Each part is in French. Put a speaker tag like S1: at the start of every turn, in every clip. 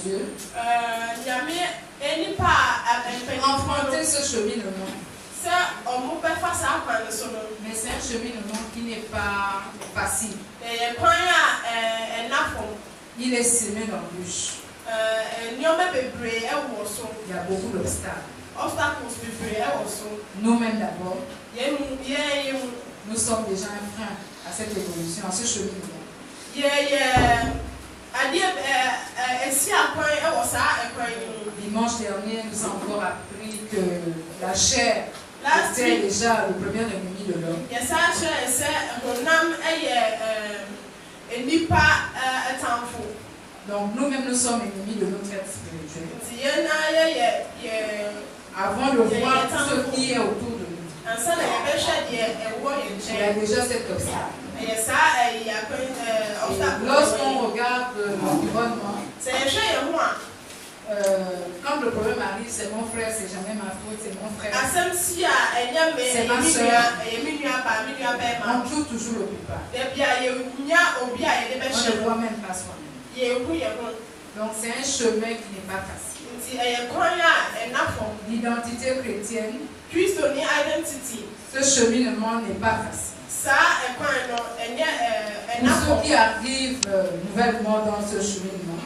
S1: Dieu. Emprunter ce cheminement. Mais c'est un cheminement qui n'est pas facile. Il est semé d'embûches. Il y a beaucoup d'obstacles. Nous-mêmes d'abord, nous sommes déjà un frein à cette évolution, à ce cheminement. Dimanche dernier, nous avons encore appris que la chair était déjà le premier ennemi de l'homme. Donc nous-mêmes, nous sommes ennemis de notre être spirituel. Avant de voir tout ce qui est autour de nous, il y a déjà cet obstacle. Lorsqu'on regarde l'environnement, quand le problème arrive, c'est mon frère, c'est jamais ma faute, c'est mon frère, c'est ma soeur. On joue toujours le coupable. On ne voit même pas soi-même. Donc c'est un chemin qui n'est pas facile. L'identité chrétienne, ce cheminement n'est pas facile. Pour ceux qui arrivent nouvellement dans ce cheminement,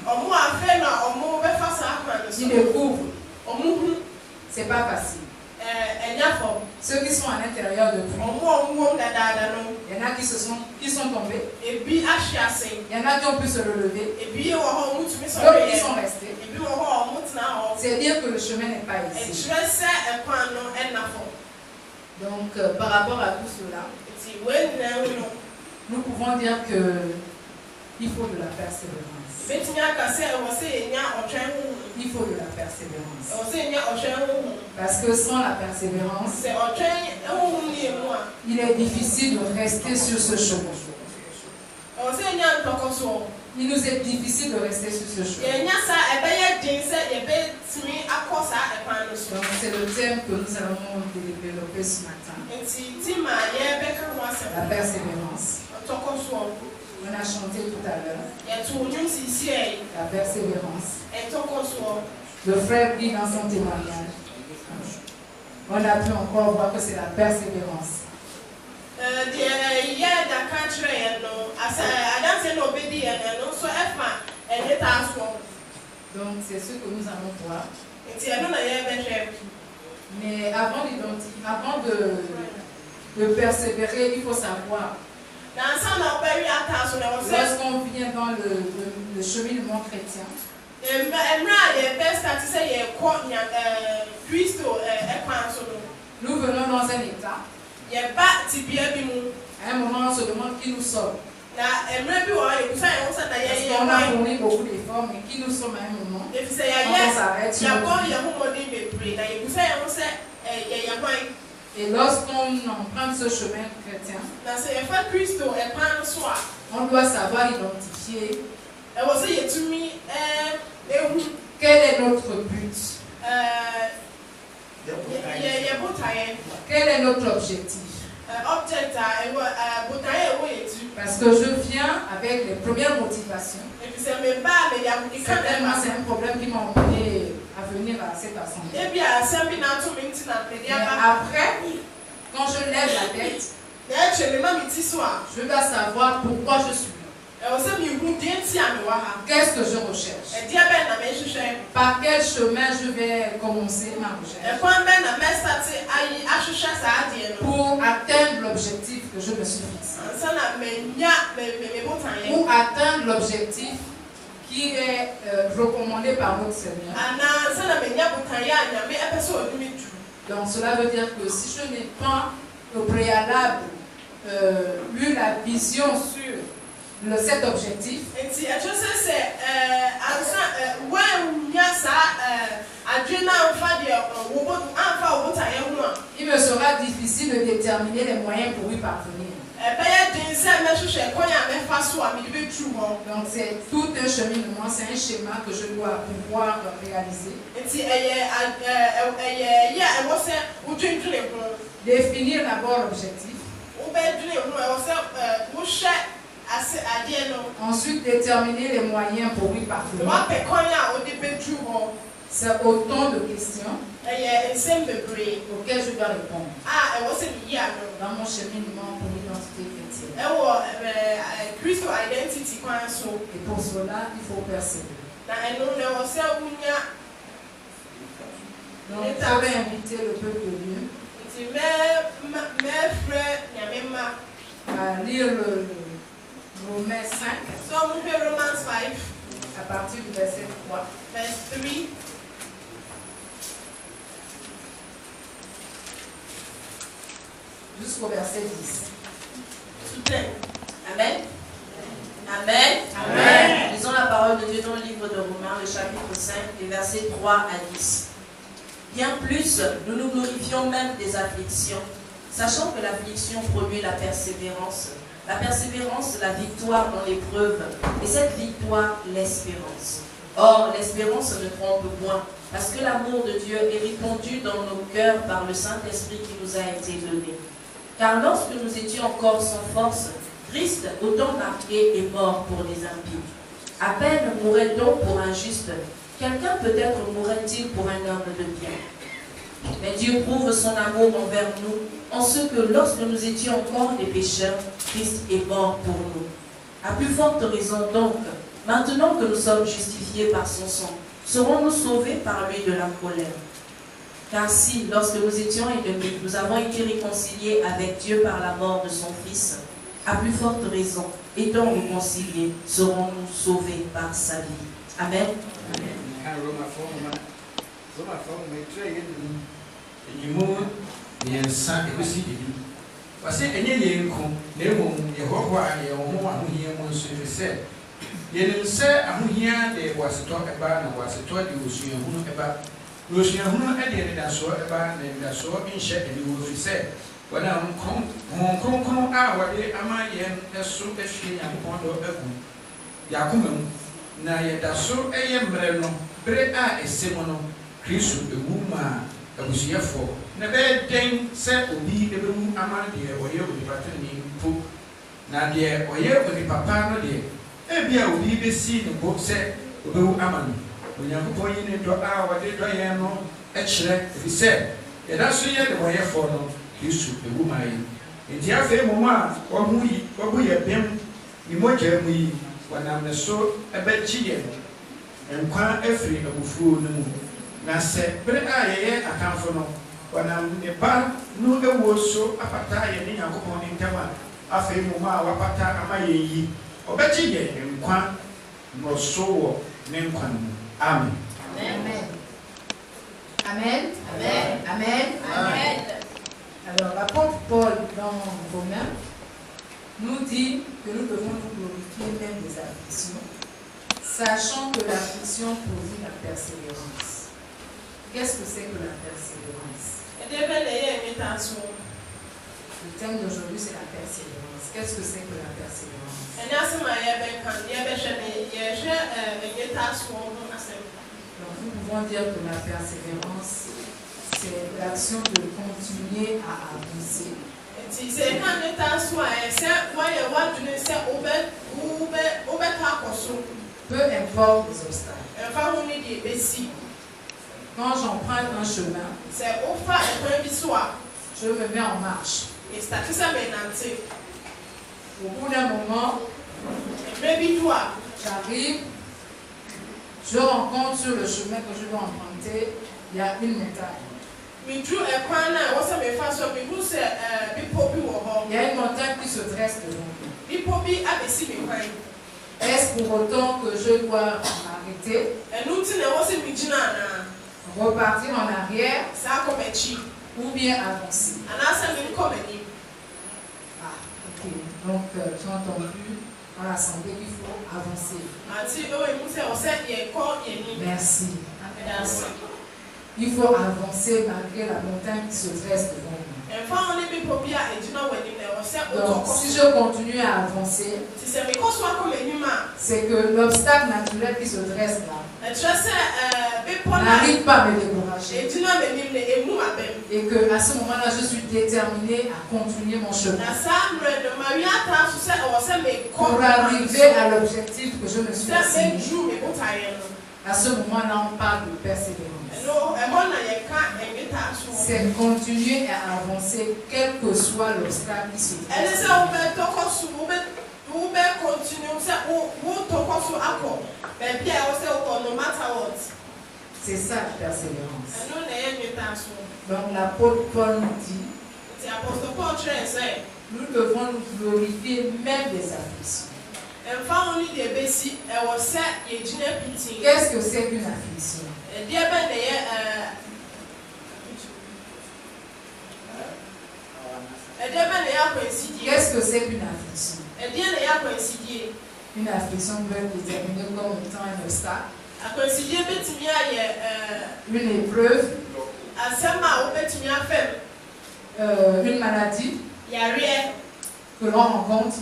S1: ils découvrent, c'est pas facile. Ceux qui sont à l'intérieur de vous, il y en a qui sont tombés, il y en a qui ont pu se relever, d'autres qui sont restés. C'est dire que le chemin n'est pas ici. Donc par rapport à tout cela, nous pouvons dire qu'il faut de la persévérance. Il faut de la persévérance. Parce que sans la persévérance, il est difficile de rester sur ce chemin. Il nous est difficile de rester sur ce chemin. Donc c'est le thème que nous allons développer ce matin. La persévérance. On a chanté tout à l'heure. La persévérance. Le frère dit dans son témoignage. On a pu encore voir que c'est la persévérance. Donc c'est ce que nous allons voir. Mais avant de persévérer, il faut savoir. Lorsqu'on vient dans le cheminement chrétien, nous venons dans un état. À un moment, on se demande qui nous sommes. Parce qu'on a fourni beaucoup d'efforts, mais qui nous sommes à un moment. On s'arrête sur et lorsqu'on emprunte ce chemin chrétien, on doit savoir identifier quel est notre but. Quel est notre objectif? Parce que je viens avec les premières motivations. Certainement, c'est un problème qui m'a emmené à venir à cette assemblée. Mais après, quand je lève la tête, je dois savoir pourquoi je suis là. Qu'est-ce que je recherche? Par quel chemin je vais commencer ma recherche pour atteindre l'objectif que je me suis fixé? Pour atteindre l'objectif qui est recommandé par notre Seigneur. Donc cela veut dire que si je n'ai pas au préalable eu la vision sur cet objectif, il me sera difficile de déterminer les moyens pour y parvenir. Donc c'est tout un cheminement, c'est un schéma que je dois pouvoir réaliser. Définir d'abord l'objectif. Ensuite déterminer les moyens pour y parvenir. C'est autant de questions auxquelles je dois répondre dans mon cheminement pour l'identité chrétienne. Et pour cela, il faut persévérer. Donc, je vais inviter le peuple de Dieu à lire le Romains 5 à partir du verset 3. Jusqu'au verset 10.
S2: Amen. Amen. Amen. Lisons la parole de Dieu dans le livre de Romains, le chapitre 5, les versets 3 à 10. Bien plus, nous nous glorifions même des afflictions, sachant que l'affliction produit la persévérance, la victoire dans l'épreuve, et cette victoire, l'espérance. Or, l'espérance ne trompe point, parce que l'amour de Dieu est répandu dans nos cœurs par le Saint-Esprit qui nous a été donné. Car lorsque nous étions encore sans force, Christ, autant marqué, est mort pour les impies. À peine mourrait-on pour un juste, quelqu'un peut-être mourrait-il pour un homme de bien. Mais Dieu prouve son amour envers nous, en ce que lorsque nous étions encore des pécheurs, Christ est mort pour nous. À plus forte raison donc, maintenant que nous sommes justifiés par son sang, serons-nous sauvés par lui de la colère. Car si, lorsque nous étions ennemis, nous avons été réconciliés avec Dieu par la mort de son Fils, à plus forte raison, étant réconciliés, serons-nous sauvés par sa vie. Amen. Amen.
S3: Kristo ewu ma abusuafo na be den se obi ebemu amane de oye onipa tani mpo na de oye onipa pa no de ebia obi besi ne bo se obewu amane onyankopon yi ne do a wade do ye no e kire efi se ye da so ye de oye fo no Kristo ewu ma yi enti afa mu a obu ye bem ni moja mu yi wanam ne so ebe chi ye enkwa afiri abufuo no mu na se bere a ye atamfo no wanam ne ba no ewo so apata ye ne Yakobon ne ntama afei mu ma wapata ama ye yi obechi ye nkwa no so wo ne nkwa no. Amen.
S1: Amen. Amen. Amen. Amen. Amen. Alors l'apôtre Paul dans Romains nous dit que nous devons nous glorifier même des afflictions, sachant que l'affliction produit la persévérance. Qu'est-ce que c'est que la persévérance? Le thème d'aujourd'hui c'est la persévérance. Qu'est-ce que c'est que la persévérance? Donc nous pouvons dire que la persévérance c'est l'action de continuer à avancer. Peu importe les obstacles. Quand j'emprunte un chemin, je me mets en marche. Au bout d'un moment, j'arrive, je rencontre sur le chemin que je dois emprunter, il y a une montagne. Il y a une montagne qui se dresse devant nous. Est-ce pour autant que je dois m'arrêter, repartir en arrière ou bien avancer? Ok. Donc, tu as entendu dans l'assemblée qu'il faut avancer. Merci. Il faut avancer malgré la montagne qui se dresse devant nous. Donc, si je continue à avancer, c'est que l'obstacle naturel qui se dresse là n'arrive pas à me décourager. Et que à ce moment-là, je suis déterminée à continuer mon chemin pour arriver à l'objectif que je me suis assigné. À ce moment-là, on parle de persévérance. C'est continuer à avancer, quel que soit l'obstacle qui se trouve. C'est ça la persévérance. Donc l'apôtre Paul nous dit, nous devons nous glorifier même des afflictions. Qu'est-ce que c'est qu'une affliction? Qu'est-ce que c'est qu'une affliction? Une affliction peut être déterminée comme étant un obstacle, une épreuve, une maladie que l'on rencontre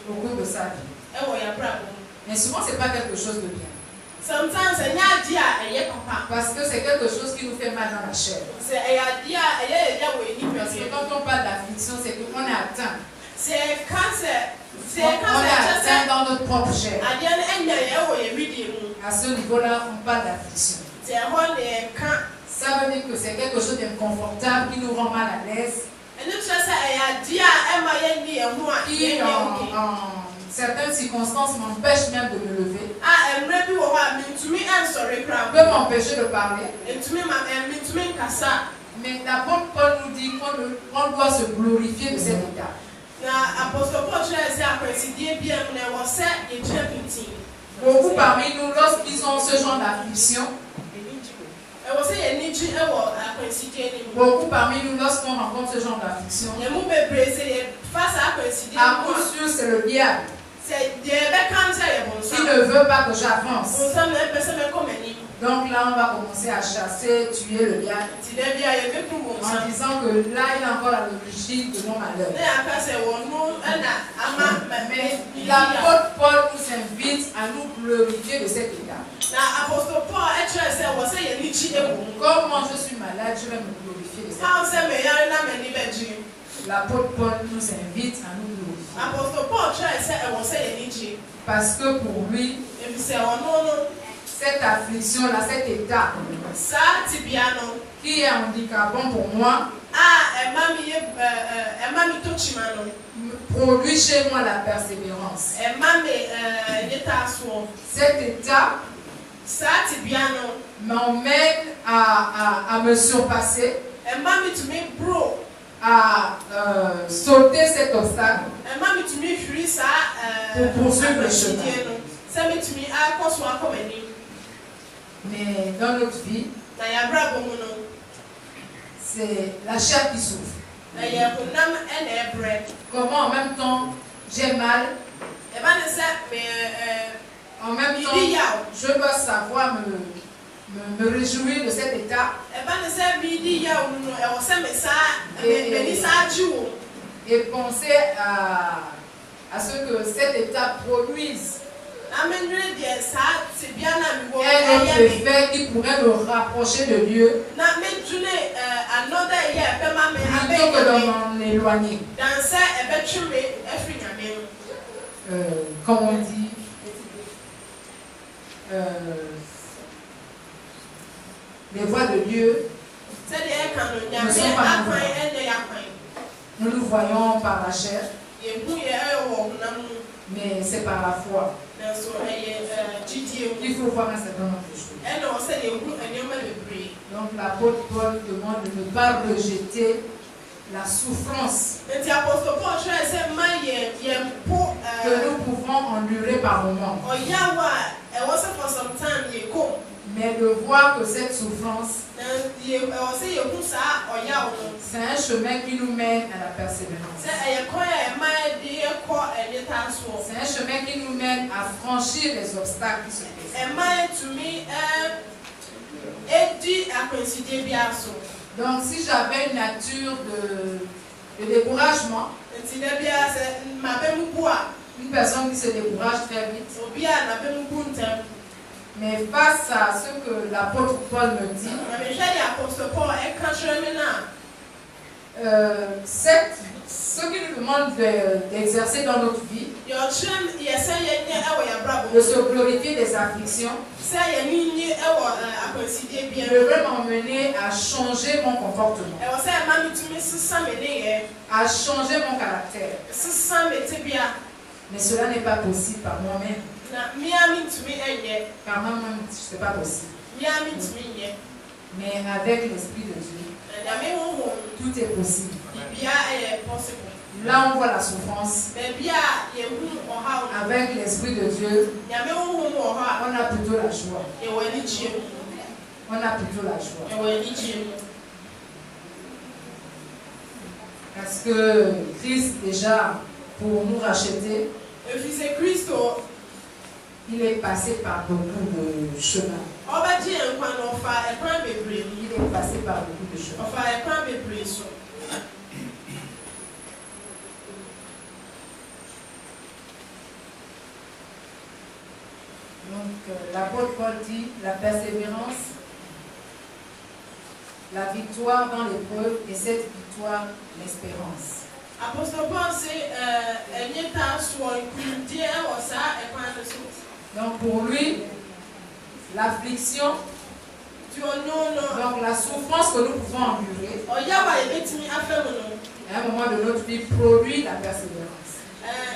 S1: au cours de sa vie. Mais souvent, ce n'est pas quelque chose de bien. Parce que c'est quelque chose qui nous fait mal dans la chair. Parce que quand on parle d'affliction, c'est qu'on est atteint. On est atteint dans notre propre chair. À ce niveau-là, on parle d'affliction. Ça veut dire que c'est quelque chose d'inconfortable qui nous rend mal à l'aise. Qui en certaines circonstances m'empêchent même de me lever. Peut m'empêcher de parler. Mais l'apôtre Paul nous dit qu'on doit se glorifier de cet état. Beaucoup parmi nous, lorsqu'ils ont ce genre d'affliction, beaucoup parmi nous, lorsqu'on rencontre ce genre d'affliction, à coup sûr, c'est le diable qui ne veut pas que j'avance. Donc là, on va commencer à chasser, tuer le diable, en disant que là, il est encore à l'origine de nos malheurs. Mais l'apôtre Paul nous invite à nous glorifier de cet état. Comme moi je suis malade, je vais me glorifier de cet état. L'apôtre Paul nous invite à nous glorifier. Parce que pour lui, cette affliction-là, cet état qui est handicapant pour moi, produit chez moi la persévérance. Cet état m'emmène à me surpasser, à sauter cet obstacle pour poursuivre le chemin. Mais dans notre vie, c'est la chair qui souffre. Comment en même temps j'ai mal, en même temps je dois savoir me réjouir de cet état et penser à ce que cet état produise un autre effet qui pourrait me rapprocher de Dieu plutôt que de m'en éloigner. Comme on dit, les voies de Dieu ne sont pas nous nous voyons par la chair, mais c'est par la foi. Il faut voir un certain nombre de choses. Donc l'apôtre Paul demande de ne pas rejeter la souffrance que nous pouvons endurer par moments. Mais de voir que cette souffrance, c'est un chemin qui nous mène à la persévérance. C'est un chemin qui nous mène à franchir les obstacles qui se présentent. Donc si j'avais une nature de découragement, une personne qui se décourage très vite, mais face à ce que l'apôtre Paul me dit, ce qu'il nous demande d'exercer dans notre vie, de se glorifier des afflictions, devrait m'emmener à changer mon comportement, à changer mon caractère. Mais cela n'est pas possible par moi-même. Par moi-même, ce n'est pas possible. Mais avec l'Esprit de Dieu, tout est possible. Là, on voit la souffrance. Avec l'Esprit de Dieu, on a plutôt la joie. On a plutôt la joie. Parce que Christ, déjà, pour nous racheter, il est passé par beaucoup de chemins. Il est passé par beaucoup de chemins. Donc, l'apôtre Paul dit la persévérance, la victoire dans l'épreuve et cette victoire, l'espérance. Donc, pour lui, l'affliction, donc la souffrance que nous pouvons endurer, à un moment de notre vie, produit la persévérance.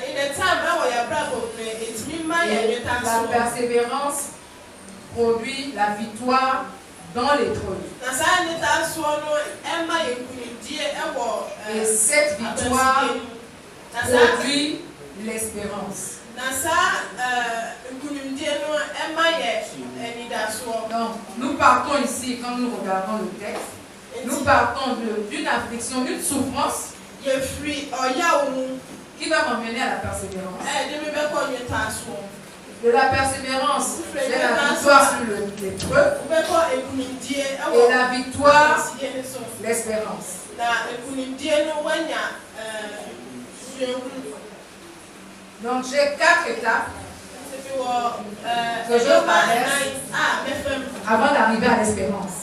S1: Et la persévérance produit la victoire dans l'épreuve. Et cette victoire produit l'espérance. Donc, nous partons ici, quand nous regardons le texte, nous partons d'une affliction, d'une souffrance qui va m'emmener à la persévérance. De la persévérance, j'ai la victoire sur l'épreuve et la victoire, l'espérance. Donc j'ai 4 étapes que je traverse avant d'arriver à l'espérance.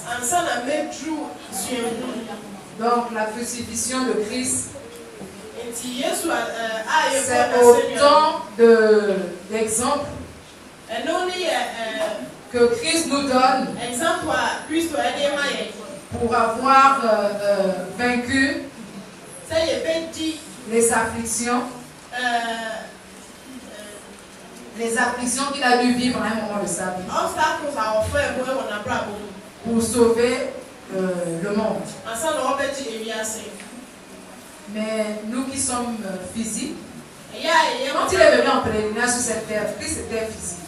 S1: Donc la crucifixion de Christ, c'est autant d'exemples que Christ nous donne pour avoir vaincu les afflictions qu'il a dû vivre à un moment de sa vie pour sauver le monde. Mais nous qui sommes physiques, quand il est venu en pèlerinage sur cette terre, Christ était physique.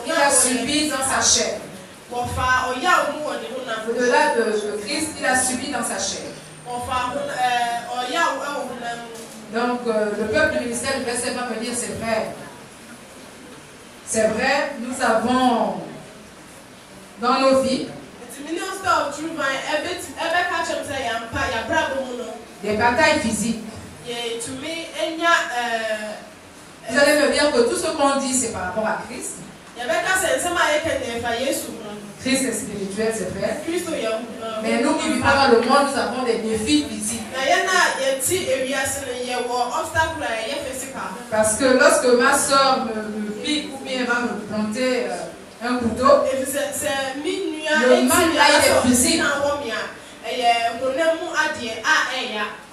S1: Il a subi dans sa chair. Au-delà de Christ, il a subi dans sa chair. Donc le peuple du ministère du verset va me dire c'est vrai. C'est vrai, nous avons dans nos vies des batailles physiques. Vous allez me dire que tout ce qu'on dit c'est par rapport à Christ. Christ est spirituel, c'est vrai. Mais nous qui vivons dans le monde, nous avons des défis physiques. Parce que lorsque ma soeur me pique ou bien va me planter un couteau, le mal là il est physique.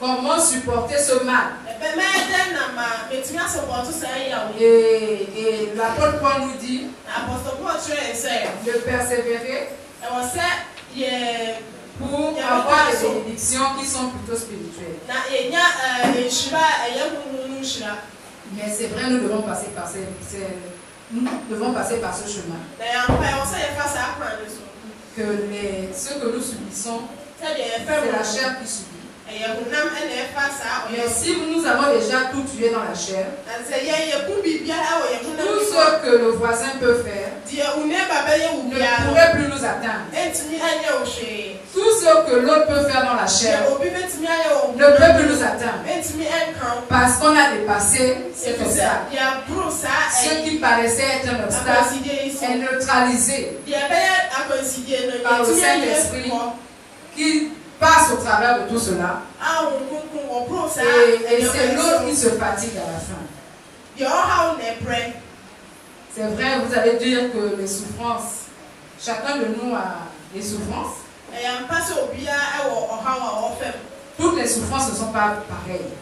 S1: Comment supporter ce mal? Et l'apôtre Paul nous dit de persévérer pour avoir des bénédictions qui sont plutôt spirituelles. Mais c'est vrai, nous devons passer par ce chemin. Que ce que nous subissons, c'est la chair qui subit. Mais si nous avons déjà tout tué dans la chair, tout ce que le voisin peut faire ne pourrait plus nous atteindre. Tout ce que l'autre peut faire dans la chair ne peut plus nous atteindre. Parce qu'on a dépassé cet obstacle. Ce qui paraissait être un obstacle est neutralisé par le Saint-Esprit qui passe au travers de tout cela. Et c'est l'autre qui se fatigue à la fin. C'est vrai, vous allez dire que les souffrances, chacun de nous a des souffrances. Toutes les souffrances ne sont pas pareilles.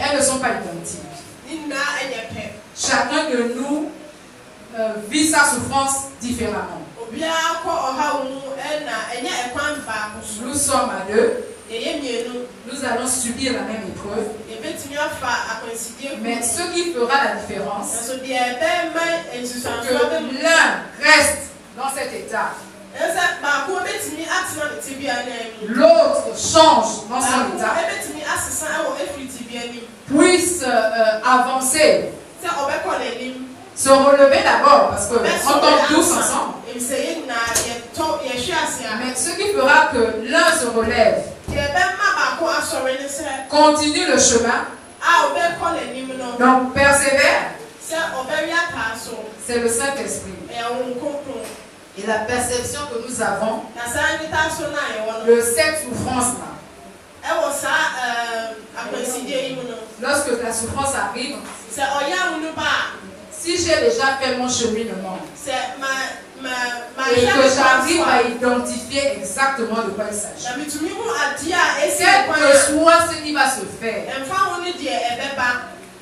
S1: Elles ne sont pas identiques. Chacun de nous vit sa souffrance différemment. Nous sommes à deux. Nous allons subir la même épreuve. Mais ce qui fera la différence, c'est que l'un reste dans cet état. L'autre change dans son état, puisse avancer, se relever d'abord, parce qu'on tombe tous ensemble. Mais ce qui fera que l'un se relève, continue le chemin, donc persévère, c'est le Saint-Esprit. Et la perception que nous avons de cette souffrance-là, lorsque la souffrance arrive, si j'ai déjà fait mon cheminement et que j'arrive à identifier exactement de quoi il s'agit, quel que soit ce qui va se faire,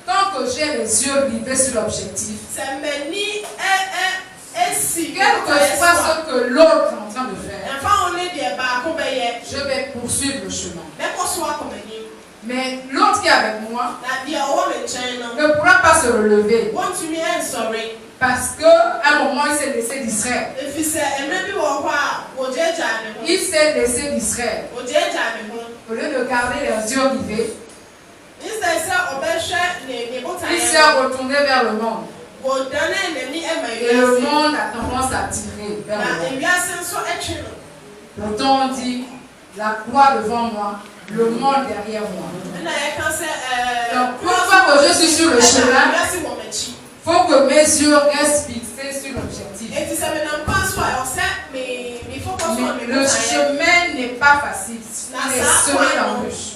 S1: tant que j'ai les yeux rivés sur l'objectif, quel que soit ce que l'autre est en train de faire, je vais poursuivre le chemin. Mais l'autre qui est avec moi ne pourra pas se relever parce qu'à un moment il s'est laissé distraire. Il s'est laissé distraire. Au lieu de garder les yeux rivés, il s'est retourné vers le monde. Et le monde a tendance à tirer vers le monde. Pourtant on dit la croix devant moi, le monde derrière moi. Donc pourquoi que je suis sur le chemin, il faut que mes yeux restent fixés sur l'objectif. Mais le chemin n'est pas facile. Il est semé d'embûches.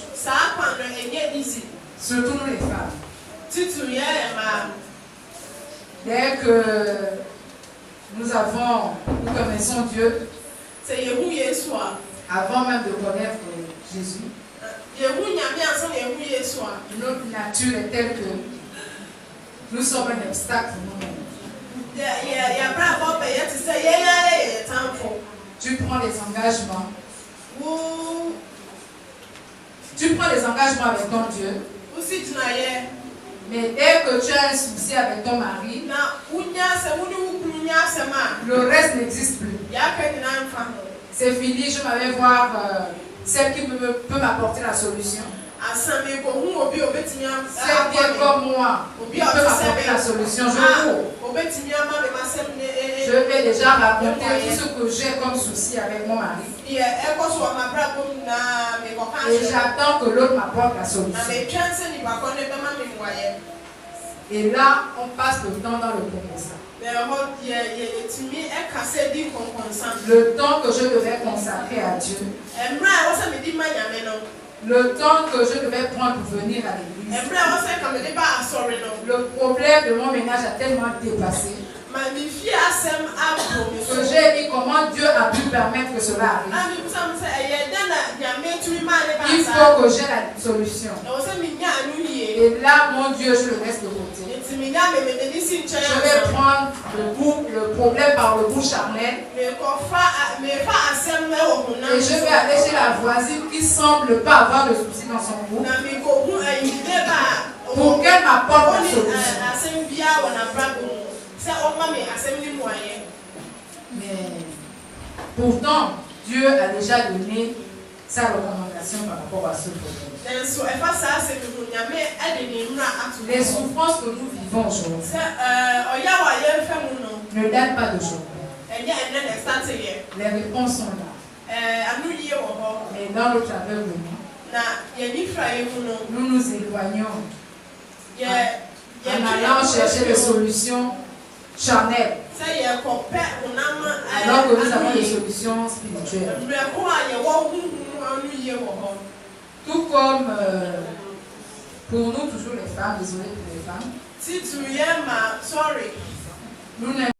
S1: Surtout nous les femmes. Dès que nous connaissons Dieu, avant même de connaître Jésus, notre nature est telle que nous sommes un obstacle pour nous-mêmes. Tu prends des engagements. Tu prends des engagements avec ton Dieu. Mais dès que tu as un souci avec ton mari, le reste n'existe plus. C'est fini, je m'avais voir celle qui peut m'apporter la solution. C'est bien comme moi, qui peut m'apporter la solution. Je vais déjà raconter tout ce que j'ai comme souci avec mon mari. Et j'attends que l'autre m'apporte la solution. Et là, on passe le temps dans le composant. Le temps que je devais consacrer à Dieu. Le temps que je devais prendre pour venir à l'église. Le problème de mon ménage a tellement dépassé que j'ai dit comment Dieu a pu permettre que cela arrive. Il faut que j'ai la solution. Et là, mon Dieu, je le laisse de côté. Je vais prendre le problème par le bout charnel. Et je vais aller chez la voisine qui semble pas avoir de soucis dans son groupe pour qu'elle m'apporte la solution. Mais pourtant, Dieu a déjà donné sa recommandation par rapport à ce problème. Les souffrances que nous vivons aujourd'hui ne datent pas d'aujourd'hui. Les réponses sont là. Mais dans notre aveuglement, nous nous éloignons en allant chercher des solutions charnel. Alors que nous avons des solutions spirituelles. Tout comme pour nous, toujours les femmes, désolé pour les femmes.